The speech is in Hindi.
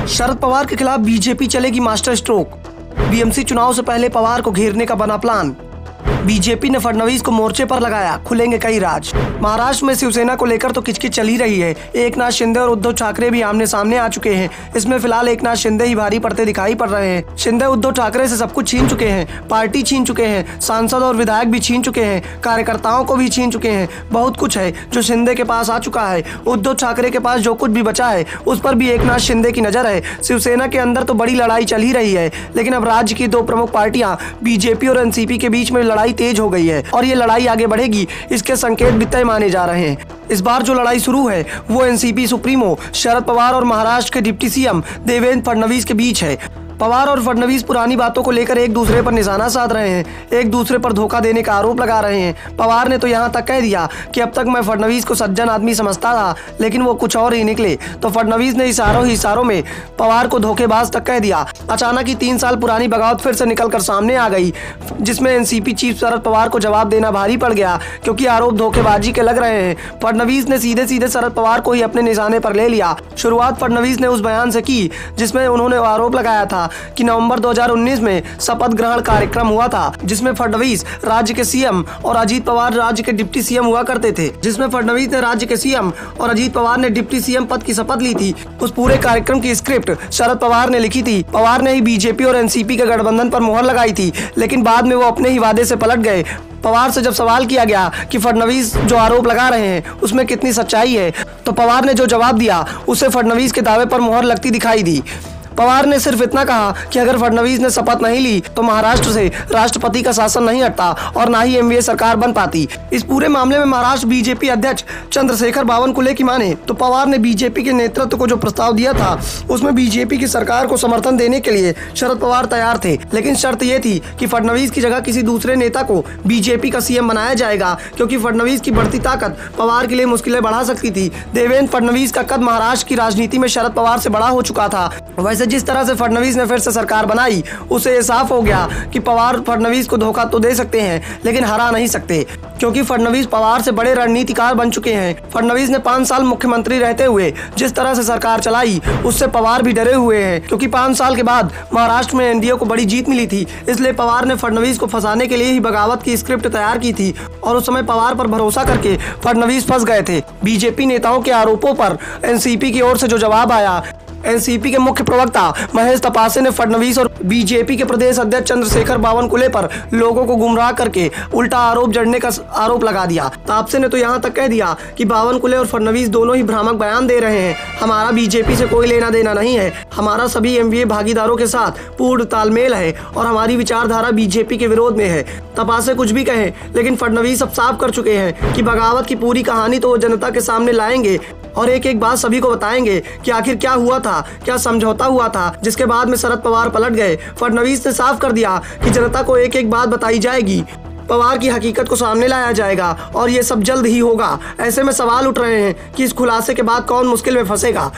शरद पवार के खिलाफ बीजेपी चलेगी मास्टर स्ट्रोक। बीएमसी चुनाव से पहले पवार को घेरने का बना प्लान। बीजेपी ने फडणवीस को मोर्चे पर लगाया, खुलेंगे कई राज। महाराष्ट्र में शिवसेना को लेकर तो किचकिच चली रही है। एकनाथ शिंदे और उद्धव ठाकरे भी आमने सामने आ चुके हैं। इसमें फिलहाल एकनाथ शिंदे ही भारी पड़ते दिखाई पड़ रहे हैं। शिंदे उद्धव ठाकरे से सब कुछ छीन चुके हैं, पार्टी छीन चुके हैं, सांसद और विधायक भी छीन चुके हैं, कार्यकर्ताओं को भी छीन चुके हैं। बहुत कुछ है जो शिंदे के पास आ चुका है। उद्धव ठाकरे के पास जो कुछ भी बचा है उस पर भी एकनाथ शिंदे की नजर है। शिवसेना के अंदर तो बड़ी लड़ाई चल ही रही है, लेकिन अब राज्य की दो प्रमुख पार्टियां बीजेपी और एनसीपी के बीच में लड़ाई तेज हो गई है और ये लड़ाई आगे बढ़ेगी, इसके संकेत भी तय माने जा रहे हैं। इस बार जो लड़ाई शुरू है वो एनसीपी सुप्रीमो शरद पवार और महाराष्ट्र के डिप्टी सीएम देवेंद्र फडणवीस के बीच है। पवार और फडणवीस पुरानी बातों को लेकर एक दूसरे पर निशाना साध रहे हैं, एक दूसरे पर धोखा देने का आरोप लगा रहे हैं। पवार ने तो यहाँ तक कह दिया कि अब तक मैं फडणवीस को सज्जन आदमी समझता था, लेकिन वो कुछ और ही निकले। तो फडणवीस ने इशारों में पवार को धोखेबाज तक कह दिया। अचानक ही 3 साल पुरानी बगावत फिर से निकलकर सामने आ गई, जिसमें एनसीपी चीफ शरद पवार को जवाब देना भारी पड़ गया, क्योंकि आरोप धोखेबाजी के लग रहे हैं। फडणवीस ने सीधे सीधे शरद पवार को ही अपने निशाने पर ले लिया। शुरुआत फडणवीस ने उस बयान से की जिसमें उन्होंने आरोप लगाया था कि नवंबर 2019 में शपथ ग्रहण कार्यक्रम हुआ था, जिसमें फडणवीस राज्य के सीएम और अजीत पवार राज्य के डिप्टी सीएम हुआ करते थे। जिसमें फडणवीस ने राज्य के सीएम और अजीत पवार ने डिप्टी सीएम पद की शपथ ली थी। उस पूरे कार्यक्रम की स्क्रिप्ट शरद पवार ने लिखी थी। पवार ने ही बीजेपी और एनसीपी के गठबंधन पर मुहर लगाई थी, लेकिन बाद में वो अपने ही वादे से पलट गए। पवार से जब सवाल किया गया कि फडणवीस जो आरोप लगा रहे हैं उसमें कितनी सच्चाई है, तो पवार ने जो जवाब दिया उससे फडणवीस के दावे पर मुहर लगती दिखाई दी। पवार ने सिर्फ इतना कहा कि अगर फडणवीस ने शपथ नहीं ली तो महाराष्ट्र से राष्ट्रपति का शासन नहीं हटता और ना ही एनडीए सरकार बन पाती। इस पूरे मामले में महाराष्ट्र बीजेपी अध्यक्ष चंद्रशेखर बावनकुले की माने तो पवार ने बीजेपी के नेतृत्व को जो प्रस्ताव दिया था उसमें बीजेपी की सरकार को समर्थन देने के लिए शरद पवार तैयार थे, लेकिन शर्त ये थी कि फडणवीस की जगह किसी दूसरे नेता को बीजेपी का सीएम बनाया जाएगा, क्योंकि फडणवीस की बढ़ती ताकत पवार के लिए मुश्किलें बढ़ा सकती थी। देवेंद्र फडणवीस का कद महाराष्ट्र की राजनीति में शरद पवार से बड़ा हो चुका था। वैसे जिस तरह से फडणवीस ने फिर से सरकार बनाई, उससे ये साफ हो गया कि पवार फडणवीस को धोखा तो दे सकते हैं लेकिन हरा नहीं सकते, क्योंकि फडणवीस पवार से बड़े रणनीतिकार बन चुके हैं। फडणवीस ने 5 साल मुख्यमंत्री रहते हुए जिस तरह से सरकार चलाई उससे पवार भी डरे हुए हैं, क्योंकि 5 साल के बाद महाराष्ट्र में एनडीए को बड़ी जीत मिली थी। इसलिए पवार ने फडणवीस को फंसाने के लिए ही बगावत की स्क्रिप्ट तैयार की थी और उस समय पवार पर भरोसा करके फडणवीस फंस गए थे। बीजेपी नेताओं के आरोपों पर एनसीपी की ओर से जो जवाब आया, एनसीपी के मुख्य प्रवक्ता महेश तपासे ने फडणवीस और बीजेपी के प्रदेश अध्यक्ष चंद्रशेखर बावनकुले पर लोगों को गुमराह करके उल्टा आरोप जड़ने का आरोप लगा दिया। तापसे ने तो यहाँ तक कह दिया कि बावनकुले और फडणवीस दोनों ही भ्रामक बयान दे रहे हैं। हमारा बीजेपी से कोई लेना देना नहीं है, हमारा सभी एमवीए भागीदारों के साथ पूर्ण तालमेल है और हमारी विचारधारा बीजेपी के विरोध में है। तपासे कुछ भी कहें, लेकिन फडणवीस अब साफ कर चुके हैं कि बगावत की पूरी कहानी तो वो जनता के सामने लाएंगे और एक एक बात सभी को बताएंगे कि आखिर क्या हुआ था, क्या समझौता हुआ था, जिसके बाद में शरद पवार पलट गए। फडणवीस ने साफ कर दिया कि जनता को एक एक बात बताई जाएगी, पवार की हकीकत को सामने लाया जाएगा और ये सब जल्द ही होगा। ऐसे में सवाल उठ रहे हैं कि इस खुलासे के बाद कौन मुश्किल में फंसेगा।